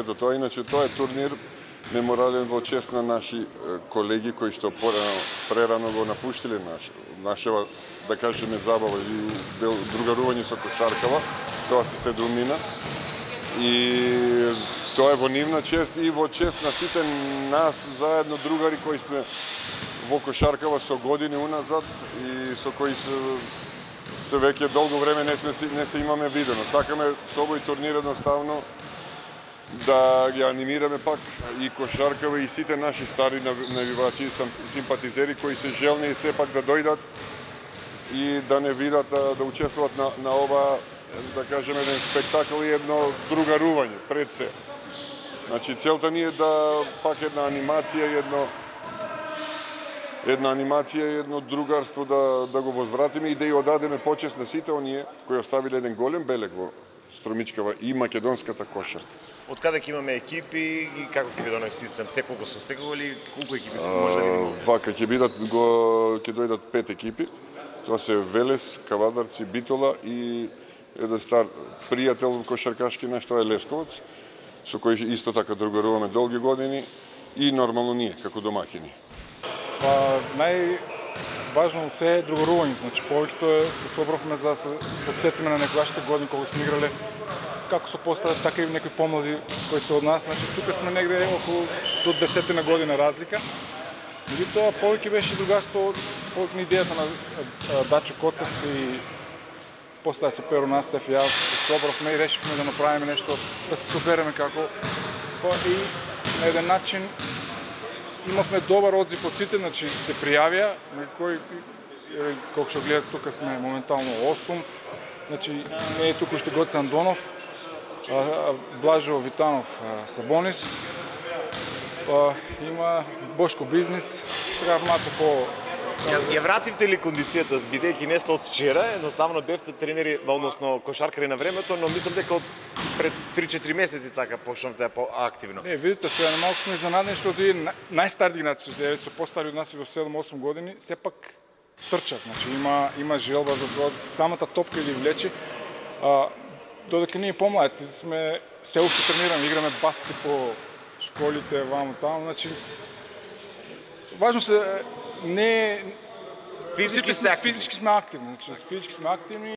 сето тоа. Иначе тоа е турнир мемориален во чест на наши колеги кои што прерано го напуштиле нашава, да кажеме, забава и другарување со кошаркава. Тоа се седумнина. И тоа е во нивна чест и во чест на сите нас заедно другари кои сме во кошаркава со години уназад и со кои се веќе долго време не се имаме видено. Сакаме со овој турнир едноставно да ги анимираме пак и кошаркава и сите наши стари навивачи и симпатизери кои се желни и сепак да дојдат и да не видат да учествуват на ова, да кажеме, еден спектакл и едно другарување пред се. Значи целта ни е да пак една анимација, едно другарство да го возвратиме и да ја одадеме почест на сите оние кои оставиле еден голем белег во Струмичкава и македонската кошарка. Од каде ќе имаме екипи и како ќе биде оној систем? Секолку со секого или колку екипи може да видиме? Вака ќе дојдат 5 екипи. Тоа се Велес, Кавадарци, Битола и еден стар пријател кошаркашки наш, тоа е Лесковац, со кој исто така другаруваме долги години и нормално ние како домаќини. Па најважно од се е другарувањето. Значи повеќето се собравме за да се потсетиме на некогашните години кога сме играле како со постарат, така и некои помлади кои се од нас. Значи тука сме негде околу до 10 година разлика. Меѓутоа повеќе беше другарство, повеќе идејата на Дачо Коцев и после со Перо Настев и јас се собравме и решивме да направиме нешто, да се собереме како и на еден начин имавме добар одзив од сите, значи се пријавија, колку што гледат тука сме моментално 8, значи не е тука уште Гоце Андонов, Блажо Витанов Сабонис, има Бошко Бизнис, така маца по... Ја вративте ли кондицијата, бидејќи не сте од вчера, едноставно бевте тренери, односно кошаркари на времето, но мислам дека од пред 3-4 месеци така почнавте поактивно. Не, видите се, малку сме изненадени што и најстарите генерации, се постари од нас и до 7-8 години, сепак трчат, значи има желба за тоа, самата топка ги влече. Додека ние помладите сме се уште тренираме, играме баскет по школите, ваму таму, значи важно се не физички сме активни. Физички сме активни.